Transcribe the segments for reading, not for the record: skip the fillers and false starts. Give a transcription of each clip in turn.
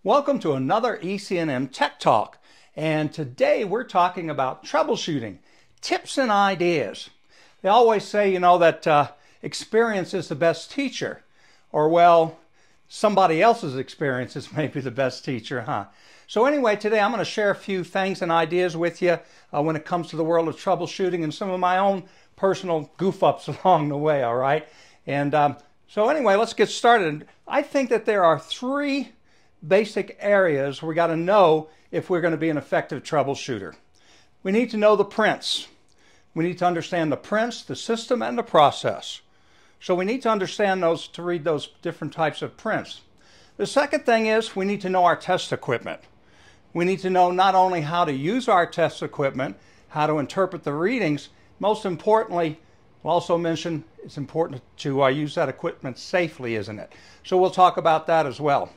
Welcome to another EC&M Tech Talk, and today we're talking about troubleshooting, tips and ideas. They always say, that experience is the best teacher, or well, somebody else's experience is maybe the best teacher, huh? So anyway, today I'm going to share a few things and ideas with you when it comes to the world of troubleshooting and some of my own personal goof-ups along the way, all right? And so anyway, let's get started. I think that there are three basic areas we got to know if we're going to be an effective troubleshooter. We need to know the prints. We need to understand the prints, the system, and the process. So we need to understand those to read those different types of prints. The second thing is we need to know our test equipment. We need to know not only how to use our test equipment, how to interpret the readings, most importantly, we'll also mention it's important to use that equipment safely, isn't it? So we'll talk about that as well.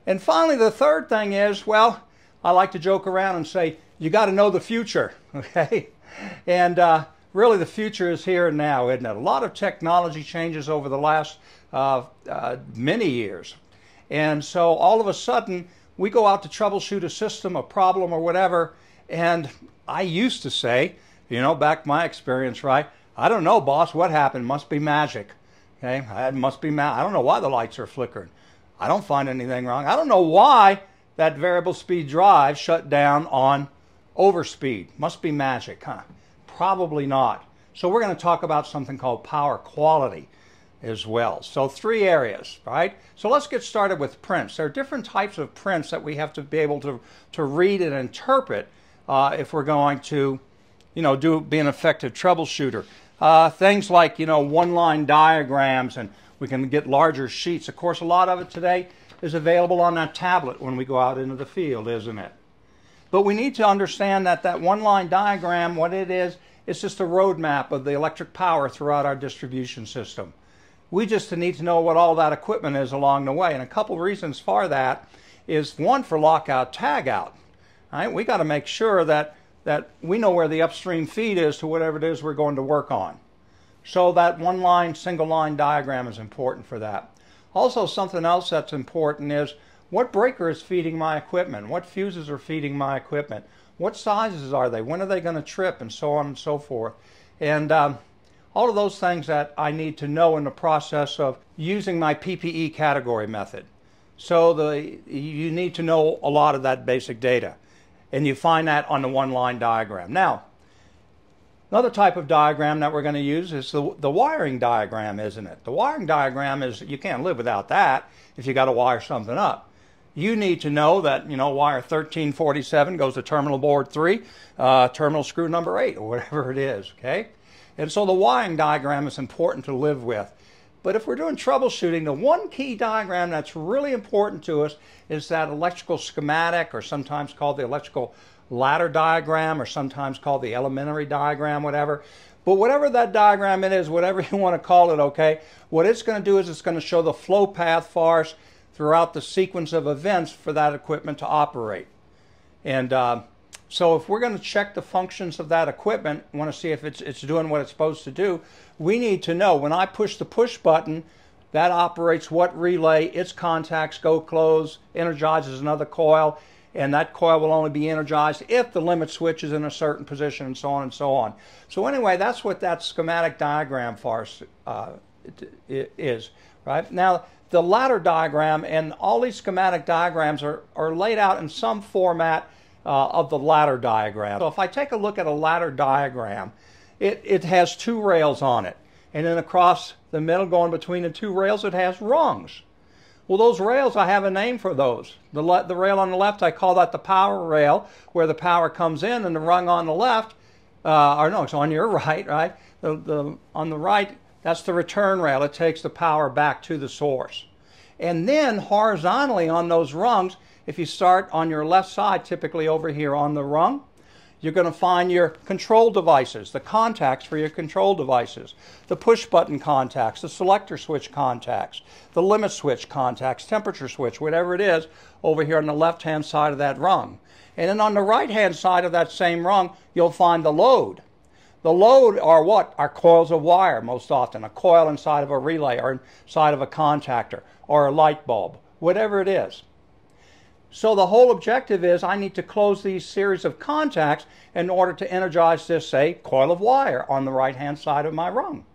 And finally, the third thing is, well, I like to joke around and say, you got to know the future, okay? And really the future is here and now, isn't it? A lot of technology changes over the last many years. And so all of a sudden, we go out to troubleshoot a system, a problem, or whatever, and I used to say, back my experience, right? I don't know, boss, what happened? Must be magic, okay? It must be I don't know why the lights are flickering. I don't find anything wrong. I don't know why that variable speed drive shut down on overspeed. Must be magic, huh? Probably not. So we're going to talk about something called power quality as well. So three areas, right? So let's get started with prints. There are different types of prints that we have to be able to read and interpret if we're going to, be an effective troubleshooter. Things like, one-line diagrams, and we can get larger sheets. Of course, a lot of it today is available on that tablet when we go out into the field, isn't it? But we need to understand that that one-line diagram, what it is, it's just a roadmap of the electric power throughout our distribution system. We just need to know what all that equipment is along the way. And a couple reasons for that is, one, for lockout, tagout. Right? We got to make sure that we know where the upstream feed is to whatever it is we're going to work on. So that one-line, single-line diagram is important for that. Also, something else that's important is what breaker is feeding my equipment? What fuses are feeding my equipment? What sizes are they? When are they going to trip? And so on and so forth. And all of those things that I need to know in the process of using my PPE category method. So you need to know a lot of that basic data. And you find that on the one-line diagram. Now, another type of diagram that we're going to use is the wiring diagram, isn't it? The wiring diagram is, you can't live without that if you got to wire something up. You need to know that, wire 1347 goes to terminal board 3, terminal screw number 8, or whatever it is, okay? And so the wiring diagram is important to live with. But if we're doing troubleshooting, the one key diagram that's really important to us is that electrical schematic, or sometimes called the electrical ladder diagram, or sometimes called the elementary diagram, whatever. But whatever that diagram it is, whatever you want to call it, okay, what it's going to do is it's going to show the flow path for us throughout the sequence of events for that equipment to operate. And so if we're going to check the functions of that equipment, want to see if it's doing what it's supposed to do, we need to know when I push the push button, that operates what relay, its contacts go close, energizes another coil, and that coil will only be energized if the limit switch is in a certain position, and so on and so on. So anyway, that's what that schematic diagram for us is, right? Now, the ladder diagram and all these schematic diagrams are laid out in some format of the ladder diagram. So if I take a look at a ladder diagram, it has two rails on it. And then across the middle, going between the two rails, it has rungs. Well, those rails, I have a name for those. The rail on the left, I call that the power rail, where the power comes in, and the rung on the left, or no, it's on your right, right? On the right, that's the return rail. It takes the power back to the source. And then horizontally on those rungs, if you start on your left side, typically over here on the rung, you're going to find your control devices, the contacts for your control devices, the push button contacts, the selector switch contacts, the limit switch contacts, temperature switch, whatever it is, over here on the left-hand side of that rung. And then on the right-hand side of that same rung, you'll find the load. The load are what? Are coils of wire most often, a coil inside of a relay or inside of a contactor or a light bulb, whatever it is. So the whole objective is I need to close these series of contacts in order to energize this, say, coil of wire on the right-hand side of my rung.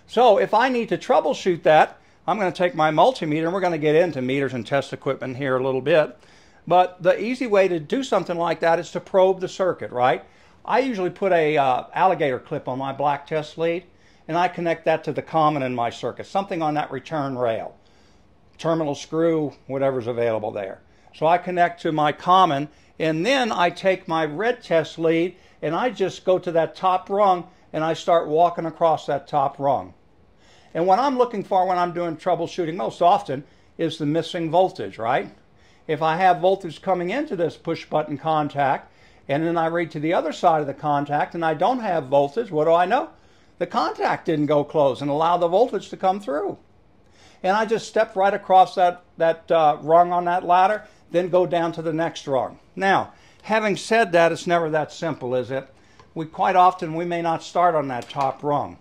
So if I need to troubleshoot that, I'm going to take my multimeter, and we're going to get into meters and test equipment here a little bit. But the easy way to do something like that is to probe the circuit, right? I usually put a alligator clip on my black test lead, and I connect that to the common in my circuit, something on that return rail, terminal screw, whatever's available there. So I connect to my common, and then I take my red test lead, and I just go to that top rung, and I start walking across that top rung. And what I'm looking for when I'm doing troubleshooting most often is the missing voltage, right? If I have voltage coming into this push button contact, and then I read to the other side of the contact and I don't have voltage, what do I know? The contact didn't go close and allow the voltage to come through. And I just step right across that rung on that ladder, then go down to the next rung. Now, having said that, it's never that simple, is it? Quite often we may not start on that top rung.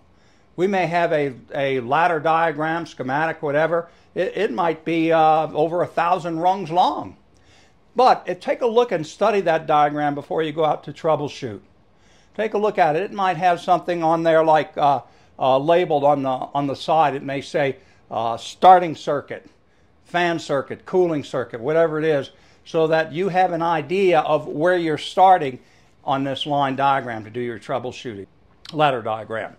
We may have a ladder diagram, schematic, whatever. It might be over 1,000 rungs long. But take a look and study that diagram before you go out to troubleshoot. Take a look at it. It might have something on there like labeled on the side. It may say starting circuit, fan circuit, cooling circuit, whatever it is, so that you have an idea of where you're starting on this line diagram to do your troubleshooting, ladder diagram.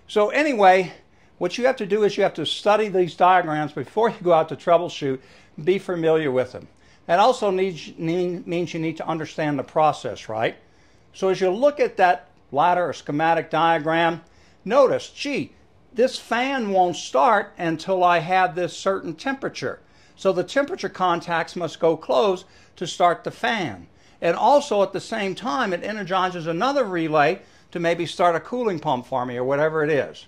So anyway, what you have to do is you have to study these diagrams before you go out to troubleshoot, be familiar with them. That also means you need to understand the process, right? So as you look at that ladder or schematic diagram, notice, gee, this fan won't start until I have this certain temperature. So the temperature contacts must go closed to start the fan. And also at the same time, it energizes another relay to maybe start a cooling pump for me or whatever it is.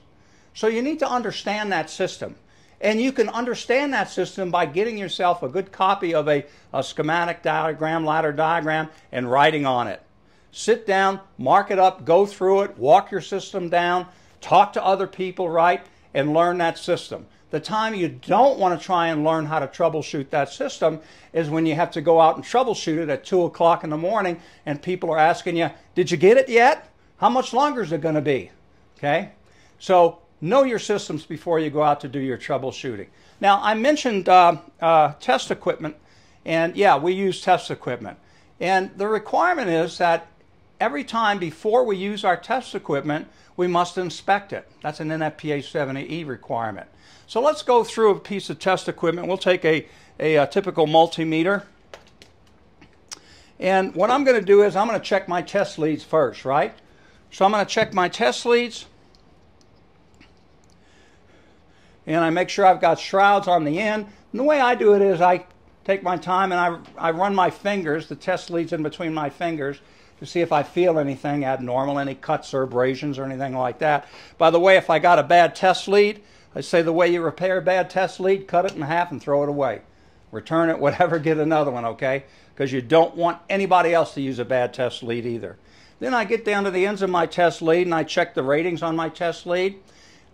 So you need to understand that system. And you can understand that system by getting yourself a good copy of a schematic diagram, ladder diagram, and writing on it. Sit down, mark it up, go through it, walk your system down, talk to other people, right, and learn that system. The time you don't want to try and learn how to troubleshoot that system is when you have to go out and troubleshoot it at 2 o'clock in the morning and people are asking you, did you get it yet? How much longer is it going to be? Okay? So know your systems before you go out to do your troubleshooting. Now, I mentioned test equipment, and yeah, we use test equipment. And the requirement is that every time before we use our test equipment, we must inspect it. That's an NFPA 70E requirement. So let's go through a piece of test equipment. We'll take a typical multimeter. And what I'm going to do is I'm going to check my test leads first, right? So I'm going to check my test leads. And I make sure I've got shrouds on the end. And the way I do it is I take my time and I run my fingers, the test leads in between my fingers, to see if I feel anything abnormal, any cuts or abrasions or anything like that. By the way, if I got a bad test lead, I say the way you repair a bad test lead, cut it in half and throw it away. Return it, whatever, get another one, okay? Because you don't want anybody else to use a bad test lead either. Then I get down to the ends of my test lead and I check the ratings on my test lead.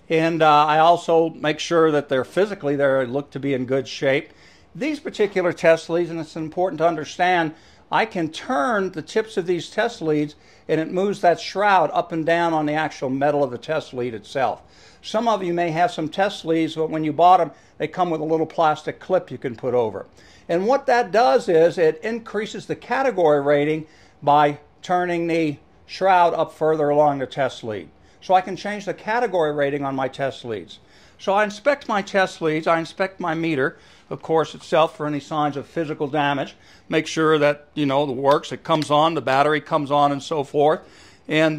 And I also make sure that they're physically, they look to be in good shape. These particular test leads, and it's important to understand, I can turn the tips of these test leads and it moves that shroud up and down on the actual metal of the test lead itself. Some of you may have some test leads, but when you bought them, they come with a little plastic clip you can put over. And what that does is it increases the category rating by turning the shroud up further along the test lead. So I can change the category rating on my test leads. So I inspect my test leads, I inspect my meter, of course, itself for any signs of physical damage. Make sure that, you know, it works, it comes on, the battery comes on and so forth. And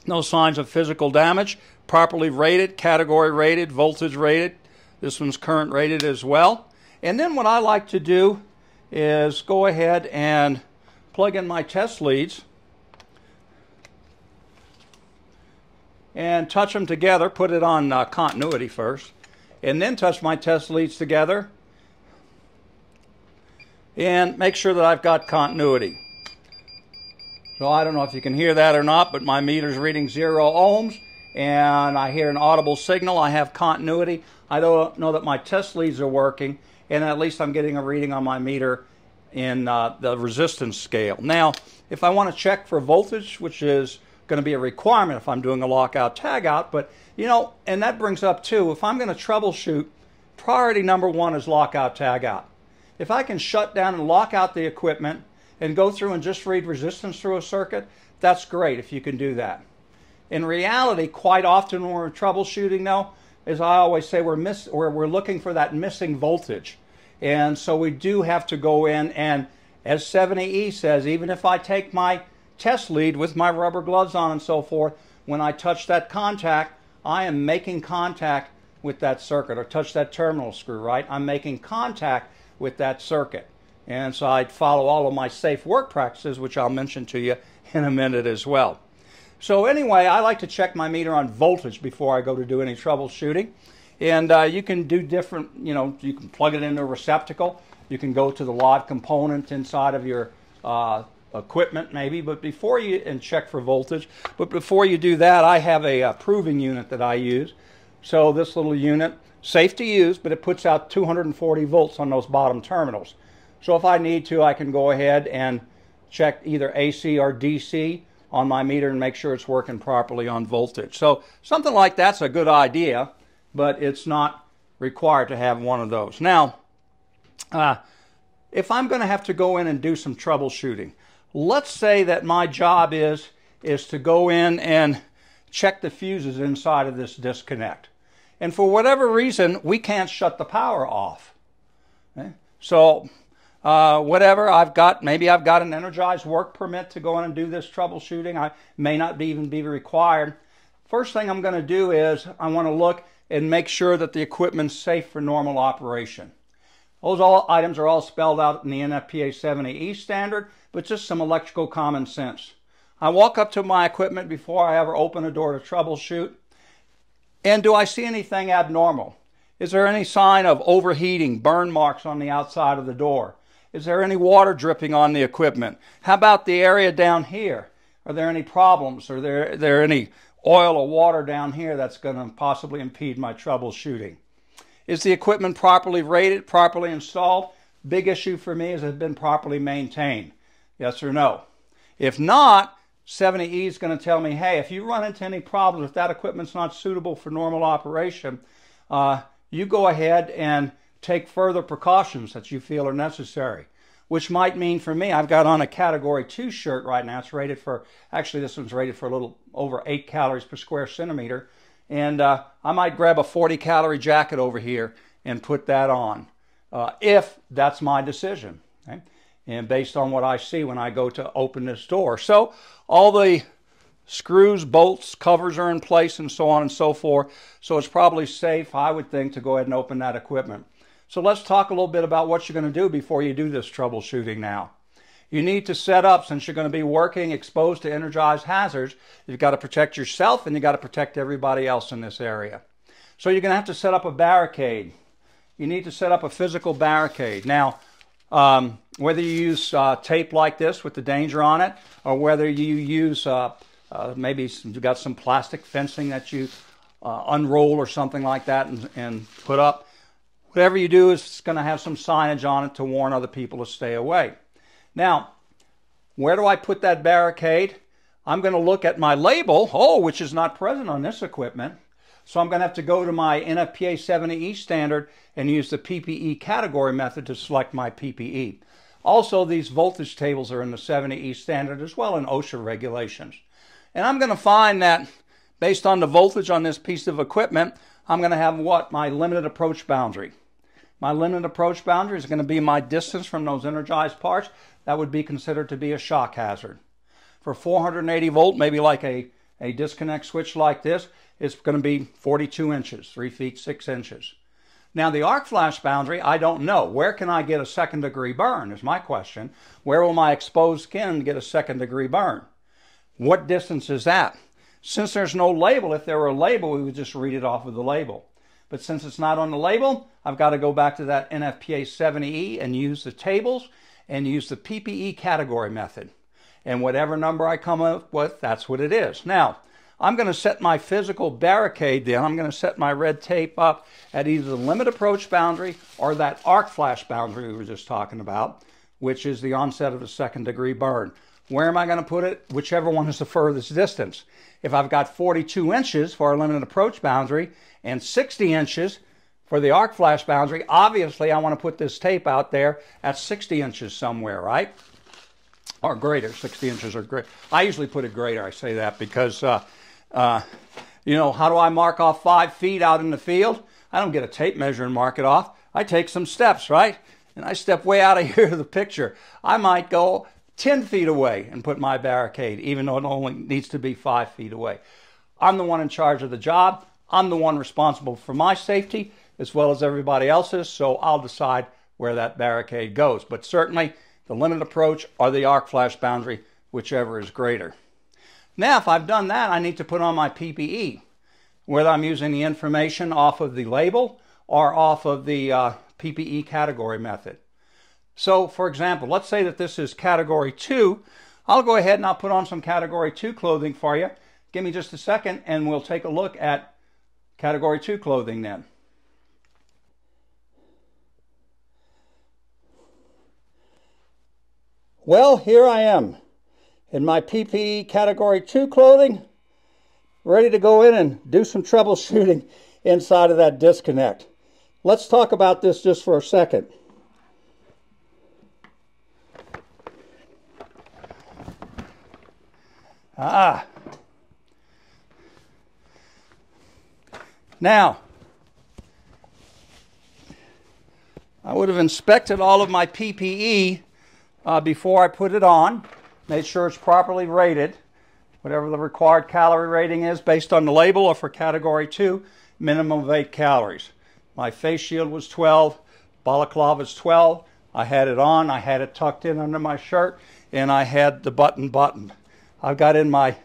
no signs of physical damage. Properly rated, category rated, voltage rated. This one's current rated as well. And then what I like to do is go ahead and plug in my test leads and touch them together, put it on continuity first, and then touch my test leads together and make sure that I've got continuity. So I don't know if you can hear that or not, but my meter's reading 0 ohms, and I hear an audible signal, I have continuity, I don't know that my test leads are working, and at least I'm getting a reading on my meter in the resistance scale. Now, if I want to check for voltage, which is going to be a requirement if I'm doing a lockout tagout, but you know, and that brings up too, if I'm going to troubleshoot, priority number one is lockout tagout. If I can shut down and lock out the equipment and go through and just read resistance through a circuit, that's great if you can do that. In reality, quite often when we're troubleshooting though, as I always say, we're looking for that missing voltage. And so we do have to go in and, as 70E says, even if I take my test lead with my rubber gloves on and so forth, when I touch that contact, I am making contact with that circuit, or touch that terminal screw, right? I'm making contact with that circuit. And so I'd follow all of my safe work practices, which I'll mention to you in a minute as well. So anyway, I like to check my meter on voltage before I go to do any troubleshooting. And you can do different, you know, you can plug it into a receptacle. You can go to the LOD component inside of your equipment maybe, but before you, and check for voltage. But before you do that, I have a proving unit that I use. So this little unit, safe to use, but it puts out 240 volts on those bottom terminals. So if I need to, I can go ahead and check either AC or DC on my meter and make sure it's working properly on voltage. So something like that's a good idea, but it's not required to have one of those. Now, if I'm going to have to go in and do some troubleshooting, let's say that my job is to go in and check the fuses inside of this disconnect. And for whatever reason, we can't shut the power off. Okay? So whatever I've got, maybe I've got an energized work permit to go in and do this troubleshooting. I may not even be required. First thing I'm going to do is I want to look and make sure that the equipment's safe for normal operation. Those items are all spelled out in the NFPA 70E standard, but just some electrical common sense. I walk up to my equipment before I ever open a door to troubleshoot. And do I see anything abnormal? Is there any sign of overheating, burn marks on the outside of the door? Is there any water dripping on the equipment? How about the area down here? Are there any problems? Are there any oil or water down here that's going to possibly impede my troubleshooting? Is the equipment properly rated, properly installed? Big issue for me is it been properly maintained? Yes or no? If not, 70E is going to tell me, hey, if you run into any problems, if that equipment's not suitable for normal operation, you go ahead and take further precautions that you feel are necessary. Which might mean for me, I've got on a Category 2 shirt right now. It's rated for, actually this one's rated for a little over 8 calories per square centimeter. And I might grab a 40-calorie jacket over here and put that on, if that's my decision. Okay? And based on what I see when I go to open this door. So all the screws, bolts, covers are in place and so on and so forth. So it's probably safe, I would think, to go ahead and open that equipment. So let's talk a little bit about what you're going to do before you do this troubleshooting now. You need to set up, since you're going to be working exposed to energized hazards, you've got to protect yourself and you've got to protect everybody else in this area. So you're going to have to set up a barricade. You need to set up a physical barricade. Now, whether you use tape like this with the danger on it, or whether you use maybe you've got some plastic fencing that you unroll or something like that and put up, whatever you do is it's going to have some signage on it to warn other people to stay away. Now, where do I put that barricade? I'm going to look at my label, which is not present on this equipment. So I'm going to have to go to my NFPA 70E standard and use the PPE category method to select my PPE. Also, these voltage tables are in the 70E standard as well in OSHA regulations. And I'm going to find that based on the voltage on this piece of equipment, I'm going to have what? My limited approach boundary. My limited approach boundary is going to be my distance from those energized parts. That would be considered to be a shock hazard. For 480 volt, maybe like a disconnect switch like this, it's going to be 42 inches, 3 feet 6 inches. Now the arc flash boundary, I don't know. Where can I get a second degree burn is my question. Where will my exposed skin get a second degree burn? What distance is that? Since there's no label, if there were a label, we would just read it off of the label. But since it's not on the label, I've got to go back to that NFPA 70E and use the tables and use the PPE category method. And whatever number I come up with, that's what it is. Now, I'm going to set my physical barricade then. I'm going to set my red tape up at either the limit approach boundary or that arc flash boundary we were just talking about, which is the onset of a second-degree burn. Where am I going to put it? Whichever one is the furthest distance. If I've got 42 inches for our limited approach boundary and 60 inches for the arc flash boundary, obviously I want to put this tape out there at 60 inches somewhere, right? Or greater, 60 inches or greater. I usually put it greater, I say that because, you know, how do I mark off 5 feet out in the field? I don't get a tape measure and mark it off. I take some steps, right? And I step way out of here to the picture. I might go 10 feet away and put my barricade, even though it only needs to be 5 feet away. I'm the one in charge of the job. I'm the one responsible for my safety as well as everybody else's, so I'll decide where that barricade goes. But certainly the limited approach or the arc flash boundary, whichever is greater. Now, if I've done that, I need to put on my PPE, whether I'm using the information off of the label or off of the PPE category method. So, for example, let's say that this is Category 2. I'll go ahead and I'll put on some Category 2 clothing for you. Give me just a second and we'll take a look at Category 2 clothing then. Well, here I am in my PPE Category 2 clothing, ready to go in and do some troubleshooting inside of that disconnect. Let's talk about this just for a second. Now, I would have inspected all of my PPE before I put it on, made sure it's properly rated, whatever the required calorie rating is based on the label, or for Category 2, minimum of 8 calories. My face shield was 12, balaclava is 12. I had it on, I had it tucked in under my shirt, and I had the button buttoned. I've got in my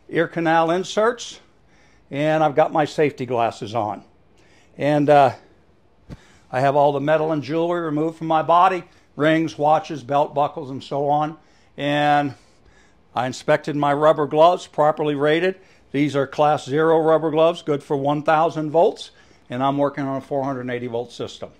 ear canal inserts, and I've got my safety glasses on. And I have all the metal and jewelry removed from my body, rings, watches, belt buckles, and so on. And I inspected my rubber gloves, properly rated. These are Class 0 rubber gloves, good for 1,000 volts, and I'm working on a 480 volt system.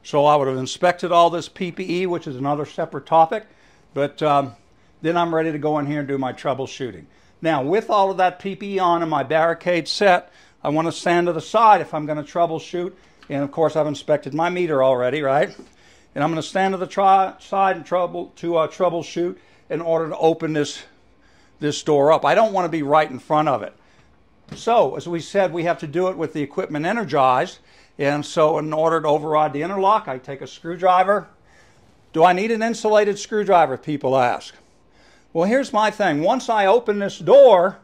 So I would have inspected all this PPE, which is another separate topic, but then I'm ready to go in here and do my troubleshooting. Now, with all of that PPE on and my barricade set, I want to stand to the side if I'm going to troubleshoot. And of course, I've inspected my meter already, right? And I'm going to stand to the side and troubleshoot in order to open this door up. I don't want to be right in front of it. So, as we said, we have to do it with the equipment energized. And so in order to override the interlock, I take a screwdriver. Do I need an insulated screwdriver, people ask? Well, here's my thing. Once I open this door,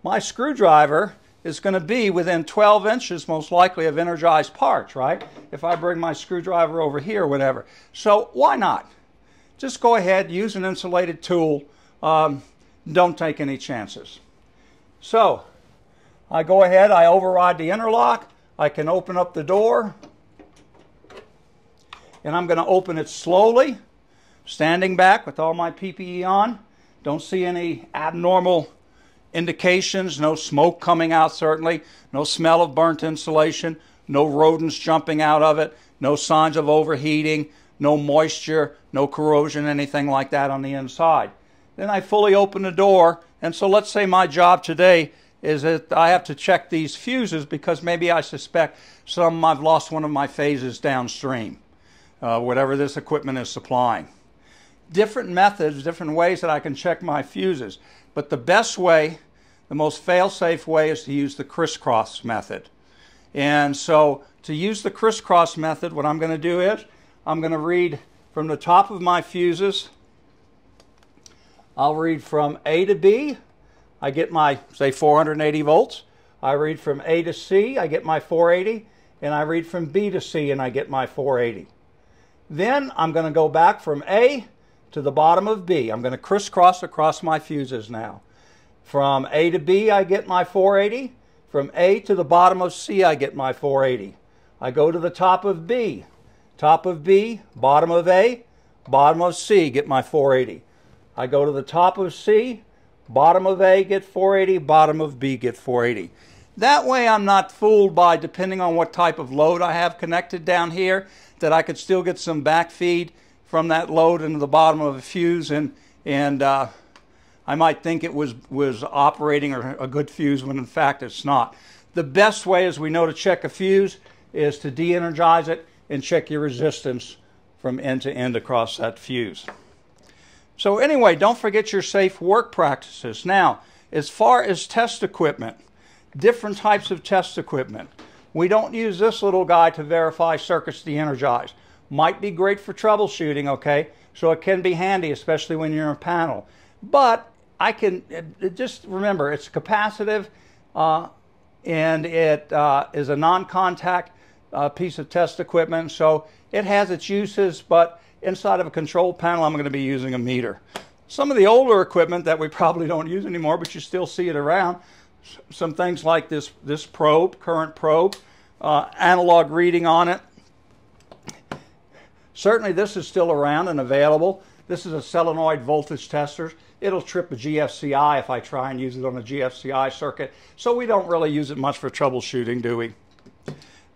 my screwdriver is going to be within 12 inches, most likely, of energized parts, right? If I bring my screwdriver over here, whatever. So why not? Just go ahead, use an insulated tool. Don't take any chances. So I go ahead, I override the interlock. I can open up the door. And I'm going to open it slowly, standing back with all my PPE on. Don't see any abnormal indications, no smoke coming out certainly, no smell of burnt insulation, no rodents jumping out of it, no signs of overheating, no moisture, no corrosion, anything like that on the inside. Then I fully open the door, and so let's say my job today is that I have to check these fuses because maybe I suspect I've lost one of my phases downstream, whatever this equipment is supplying. Different methods, different ways that I can check my fuses. But the best way, the most fail-safe way, is to use the crisscross method. And so to use the crisscross method, what I'm going to do is I'm going to read from the top of my fuses. I'll read from A to B. I get my, say, 480 volts. I read from A to C. I get my 480. And I read from B to C, and I get my 480. Then I'm going to go back from A to the bottom of B. I'm going to crisscross across my fuses now. From A to B, I get my 480. From A to the bottom of C, I get my 480. I go to the top of B. Top of B, bottom of A, bottom of C, get my 480. I go to the top of C, Bottom of A get 480, bottom of B get 480. That way I'm not fooled by, depending on what type of load I have connected down here, that I could still get some back feed from that load into the bottom of a fuse, and I might think it was operating or a good fuse when in fact it's not. The best way, as we know, to check a fuse is to de-energize it and check your resistance from end to end across that fuse. So anyway, don't forget your safe work practices. Now, as far as test equipment, different types of test equipment. We don't use this little guy to verify circuits de-energized. Might be great for troubleshooting, okay? So it can be handy, especially when you're in a panel. But just remember, it's capacitive and it is a non-contact piece of test equipment. So it has its uses, but inside of a control panel, I'm going to be using a meter. Some of the older equipment that we probably don't use anymore, but you still see it around, some things like this probe, current probe, analog reading on it. Certainly this is still around and available. This is a solenoid voltage tester. It'll trip a GFCI if I try and use it on a GFCI circuit. So we don't really use it much for troubleshooting, do we?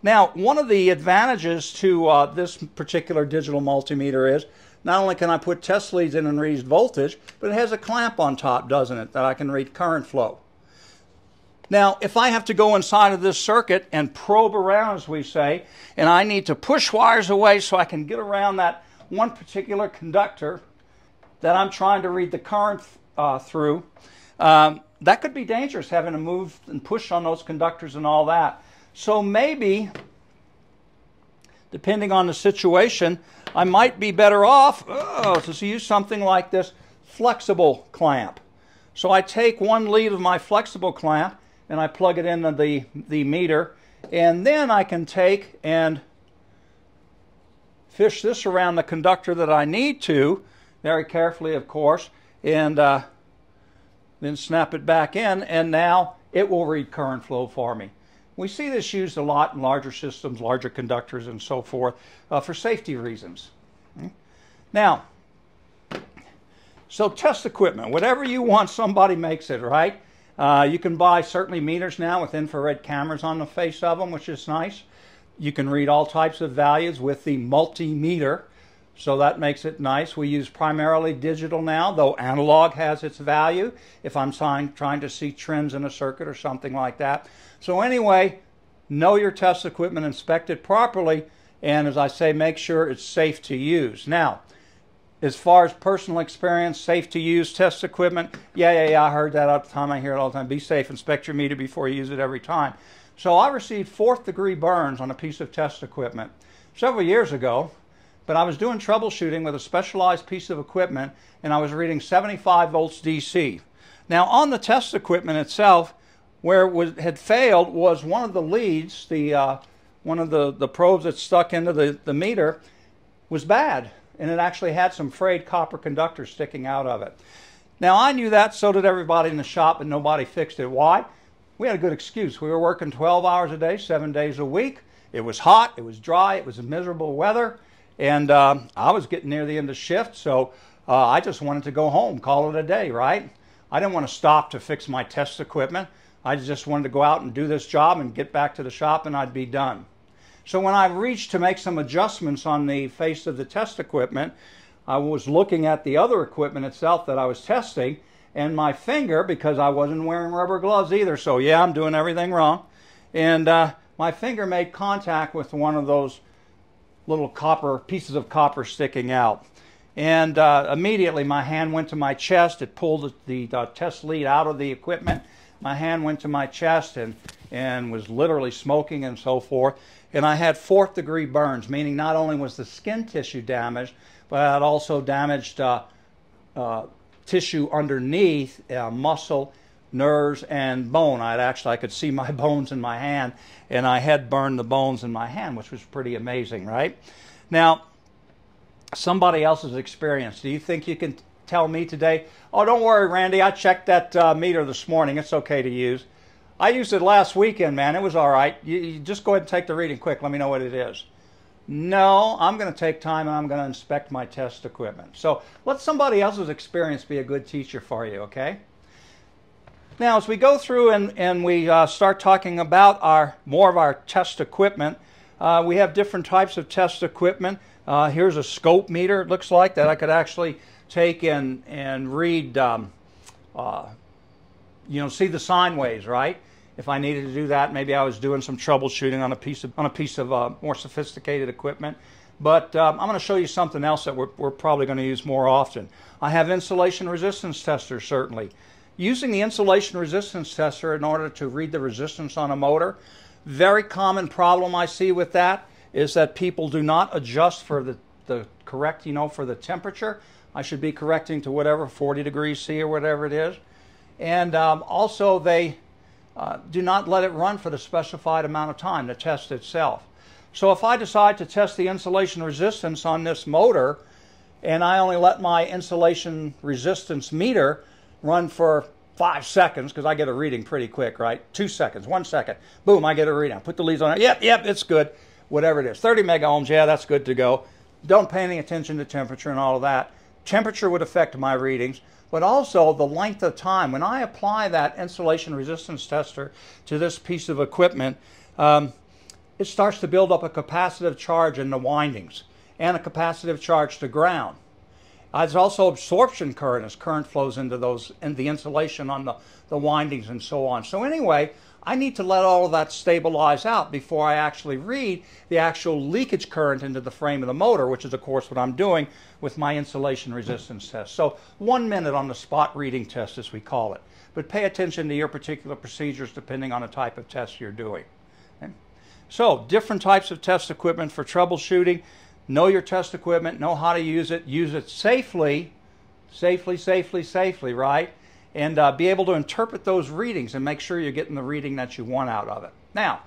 Now, one of the advantages to this particular digital multimeter is not only can I put test leads in and read voltage, but it has a clamp on top, doesn't it, that I can read current flow. Now, if I have to go inside of this circuit and probe around, as we say, and I need to push wires away so I can get around that one particular conductor that I'm trying to read the current through, that could be dangerous, having to move and push on those conductors and all that. So maybe, depending on the situation, I might be better off to use something like this flexible clamp. So I take one lead of my flexible clamp and I plug it into the meter, and then I can take and fish this around the conductor that I need to, very carefully of course, and then snap it back in, and now it will read current flow for me. We see this used a lot in larger systems, larger conductors and so forth, for safety reasons. Now, so test equipment, whatever you want, somebody makes it, right? You can buy certainly meters now with infrared cameras on the face of them, which is nice. You can read all types of values with the multimeter, so that makes it nice. We use primarily digital now, though analog has its value if I'm trying to see trends in a circuit or something like that. So anyway, know your test equipment, inspect it properly, and as I say, make sure it's safe to use. Now, as far as personal experience, safe to use test equipment, yeah, I heard that all the time. I hear it all the time. Be safe, inspect your meter before you use it every time. So I received 4th degree burns on a piece of test equipment several years ago, but I was doing troubleshooting with a specialized piece of equipment, and I was reading 75 volts DC. Now on the test equipment itself, where it had failed was one of the leads, one of the probes that stuck into the meter was bad, and it actually had some frayed copper conductors sticking out of it. Now I knew that, so did everybody in the shop, but nobody fixed it. Why? We had a good excuse. We were working 12 hours a day, 7 days a week. It was hot, it was dry, it was miserable weather, and I was getting near the end of shift, so I just wanted to go home, call it a day, right? I didn't want to stop to fix my test equipment. I just wanted to go out and do this job and get back to the shop and I'd be done. So when I reached to make some adjustments on the face of the test equipment, I was looking at the other equipment itself that I was testing, and my finger, because I wasn't wearing rubber gloves either, so yeah, I'm doing everything wrong, and my finger made contact with one of those little pieces of copper sticking out. And immediately my hand went to my chest. It pulled the test lead out of the equipment. My hand went to my chest and was literally smoking and so forth. And I had 4th degree burns, meaning not only was the skin tissue damaged, but I had also damaged tissue underneath, muscle, nerves, and bone. I could see my bones in my hand, and I had burned the bones in my hand, which was pretty amazing, right? Now, somebody else's experience. Do you think you can tell me today, oh, don't worry, Randy, I checked that meter this morning. It's okay to use. I used it last weekend, man. It was all right. You just go ahead and take the reading quick. Let me know what it is. No, I'm going to take time and I'm going to inspect my test equipment. So let somebody else's experience be a good teacher for you, okay? Now, as we go through and we start talking about more of our test equipment, we have different types of test equipment. Here's a scope meter, it looks like, that I could actually take and read, see the sine waves, right? If I needed to do that, maybe I was doing some troubleshooting on a piece of more sophisticated equipment. But I'm going to show you something else that we're probably going to use more often. I have insulation resistance testers, certainly. Using the insulation resistance tester in order to read the resistance on a motor, very common problem I see with that is that people do not adjust for the correct, for the temperature. I should be correcting to whatever, 40 degrees C or whatever it is. And also they do not let it run for the specified amount of time, the test itself. So if I decide to test the insulation resistance on this motor and I only let my insulation resistance meter run for 5 seconds, because I get a reading pretty quick, right? 2 seconds, 1 second, boom, I get a reading. I put the leads on it, yep, it's good, whatever it is. 30 mega ohms, yeah, that's good to go. Don't pay any attention to temperature and all of that. Temperature would affect my readings, but also the length of time. When I apply that insulation resistance tester to this piece of equipment, it starts to build up a capacitive charge in the windings and a capacitive charge to ground. There's also absorption current as current flows into the insulation on the windings and so on. So anyway, I need to let all of that stabilize out before I actually read the actual leakage current into the frame of the motor, which is of course what I'm doing with my insulation resistance test. So 1 minute on the spot reading test, as we call it. But pay attention to your particular procedures depending on the type of test you're doing. Okay? So different types of test equipment for troubleshooting. Know your test equipment, know how to use it safely, right? And be able to interpret those readings and make sure you're getting the reading that you want out of it. Now,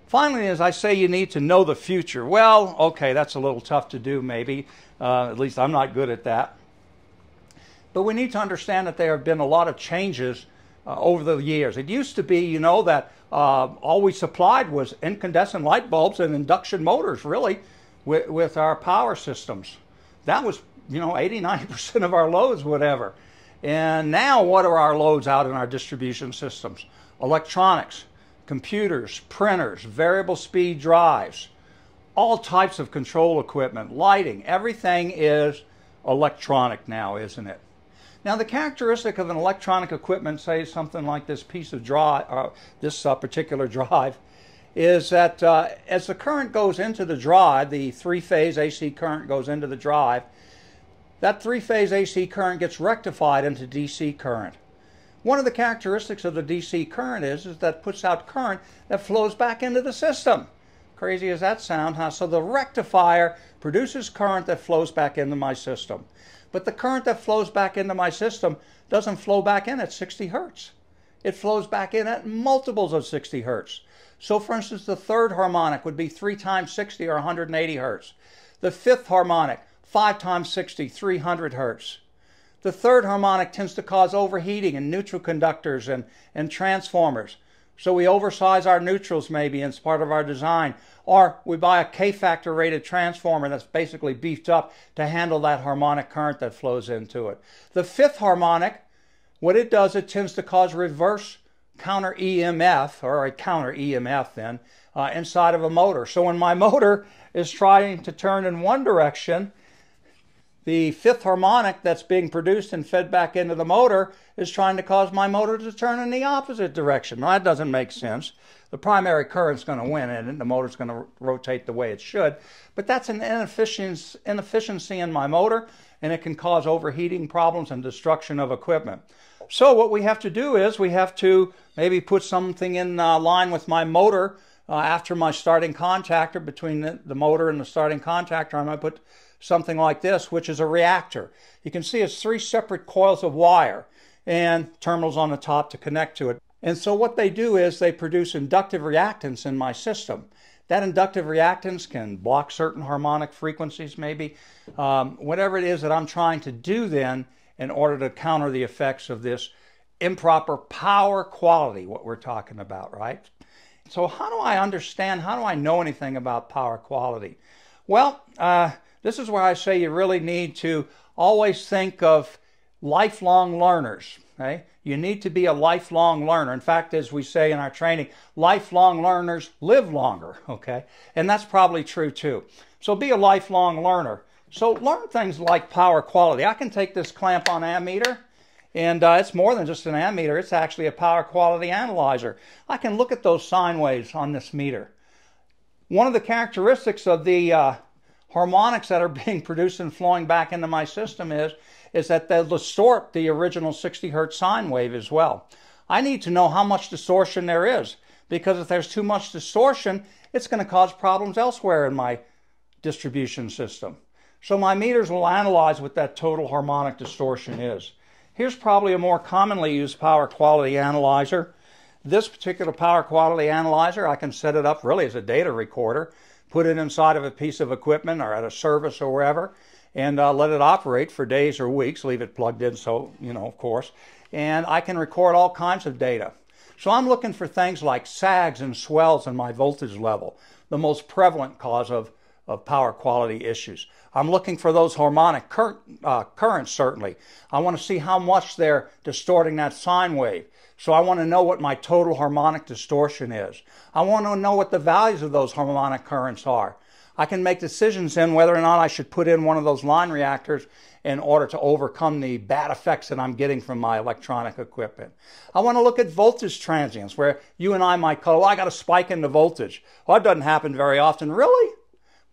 finally, as I say, you need to know the future. Well, okay, that's a little tough to do maybe. At least I'm not good at that. But we need to understand that there have been a lot of changes over the years. It used to be, that all we supplied was incandescent light bulbs and induction motors, really, with our power systems. That was, 80–90% of our loads, whatever. And now what are our loads out in our distribution systems? Electronics, computers, printers, variable speed drives, all types of control equipment, lighting, everything is electronic now, isn't it? Now the characteristic of an electronic equipment, say something like this piece of drive, this particular drive, is that as the current goes into the drive, the three-phase AC current goes into the drive, that three-phase AC current gets rectified into DC current. One of the characteristics of the DC current is that it puts out current that flows back into the system. Crazy as that sounds, huh? So the rectifier produces current that flows back into my system. But the current that flows back into my system doesn't flow back in at 60 hertz. It flows back in at multiples of 60 hertz. So for instance, the third harmonic would be 3 times 60 or 180 hertz. The fifth harmonic, 5 times 60, 300 hertz. The third harmonic tends to cause overheating in neutral conductors and transformers. So we oversize our neutrals maybe as part of our design. Or we buy a K-factor rated transformer that's basically beefed up to handle that harmonic current that flows into it. The fifth harmonic, what it does, it tends to cause reverse counter EMF, or a counter EMF then, inside of a motor. So when my motor is trying to turn in one direction, the fifth harmonic that's being produced and fed back into the motor is trying to cause my motor to turn in the opposite direction. Now, that doesn't make sense. The primary current's going to win and the motor's going to rotate the way it should. But that's an inefficiency in my motor, and it can cause overheating problems and destruction of equipment. So what we have to do is we have to maybe put something in line with my motor after my starting contactor. Between the motor and the starting contactor, I might put something like this, which is a reactor. You can see it's 3 separate coils of wire and terminals on the top to connect to it. And so what they do is they produce inductive reactance in my system. That inductive reactance can block certain harmonic frequencies maybe, whatever it is that I'm trying to do then in order to counter the effects of this improper power quality, what we're talking about, right? So how do I understand, how do I know anything about power quality? Well, this is where I say you really need to always think of lifelong learners. Okay? You need to be a lifelong learner. In fact, as we say in our training, lifelong learners live longer. Okay? And that's probably true too. So be a lifelong learner. So learn things like power quality. I can take this clamp on ammeter, and it's more than just an ammeter. It's actually a power quality analyzer. I can look at those sine waves on this meter. One of the characteristics of the harmonics that are being produced and flowing back into my system is that they'll distort the original 60 hertz sine wave as well. I need to know how much distortion there is, because if there's too much distortion, it's going to cause problems elsewhere in my distribution system. So my meters will analyze what that total harmonic distortion is. Here's probably a more commonly used power quality analyzer. This particular power quality analyzer, I can set it up really as a data recorder, put it inside of a piece of equipment or at a service or wherever, and let it operate for days or weeks, leave it plugged in, so, of course, and I can record all kinds of data. So I'm looking for things like sags and swells in my voltage level, the most prevalent cause of power quality issues. I'm looking for those harmonic currents, certainly. I want to see how much they're distorting that sine wave. So I want to know what my total harmonic distortion is. I want to know what the values of those harmonic currents are. I can make decisions in whether or not I should put in one of those line reactors in order to overcome the bad effects that I'm getting from my electronic equipment. I want to look at voltage transients, where you and I might call, well, I got a spike in the voltage. Well, that doesn't happen very often. Really?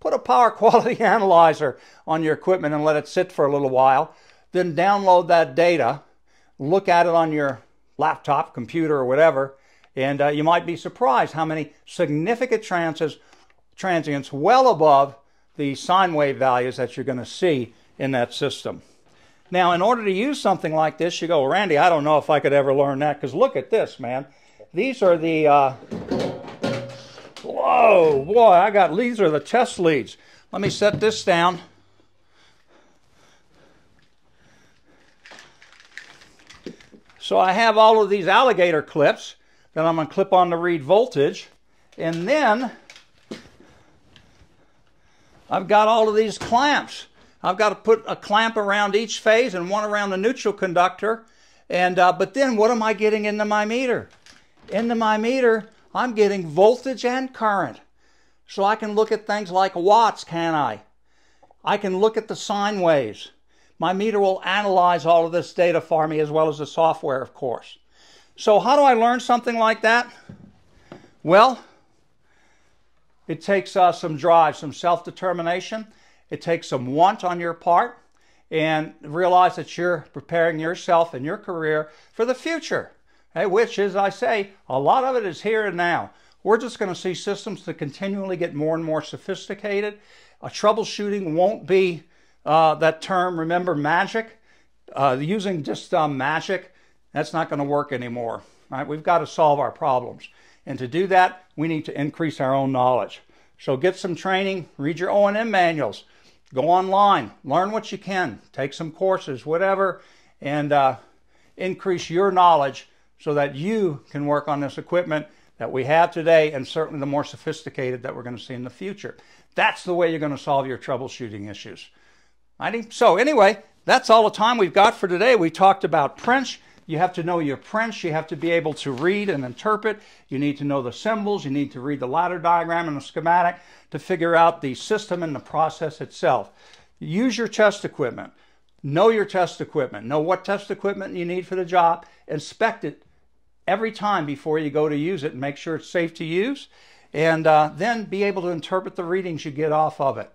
Put a power quality analyzer on your equipment and let it sit for a little while. Then download that data, look at it on your laptop, computer, or whatever, and you might be surprised how many significant transients well above the sine wave values that you're going to see in that system. Now, in order to use something like this, you go, Randy, I don't know if I could ever learn that, because look at this, man. These are the whoa, boy, these are the test leads. Let me set this down. So I have all of these alligator clips that I'm going to clip on to read voltage. And then I've got all of these clamps. I've got to put a clamp around each phase and one around the neutral conductor. And but then what am I getting into my meter? Into my meter, I'm getting voltage and current. So I can look at things like watts, can I? I can look at the sine waves. My meter will analyze all of this data for me, as well as the software, of course. So how do I learn something like that? Well, it takes some drive, some self-determination. It takes some want on your part, and realize that you're preparing yourself and your career for the future. Which, as I say, a lot of it is here and now. We're just going to see systems that continually get more and more sophisticated. Troubleshooting won't be that term, remember, magic. Using just magic, that's not going to work anymore. Right? We've got to solve our problems. And to do that, we need to increase our own knowledge. So get some training, read your O&M manuals, go online, learn what you can, take some courses, whatever, and increase your knowledge so that you can work on this equipment that we have today, and certainly the more sophisticated that we're going to see in the future. That's the way you're going to solve your troubleshooting issues. So anyway, that's all the time we've got for today. We talked about prints. You have to know your prints. You have to be able to read and interpret. You need to know the symbols. You need to read the ladder diagram and the schematic to figure out the system and the process itself. Use your test equipment. Know your test equipment. Know what test equipment you need for the job. Inspect it every time before you go to use it and make sure it's safe to use. And then be able to interpret the readings you get off of it.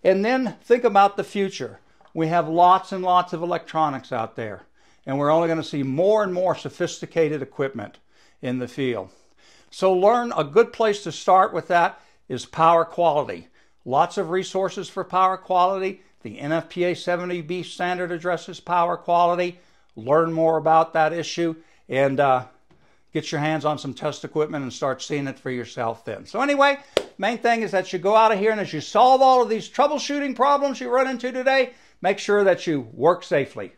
And then think about the future. We have lots and lots of electronics out there. And we're only going to see more and more sophisticated equipment in the field. So learn, a good place to start with that is power quality. Lots of resources for power quality. The NFPA 70B standard addresses power quality. Learn more about that issue and get your hands on some test equipment and start seeing it for yourself then. So anyway, main thing is that you go out of here, and as you solve all of these troubleshooting problems you run into today, make sure that you work safely.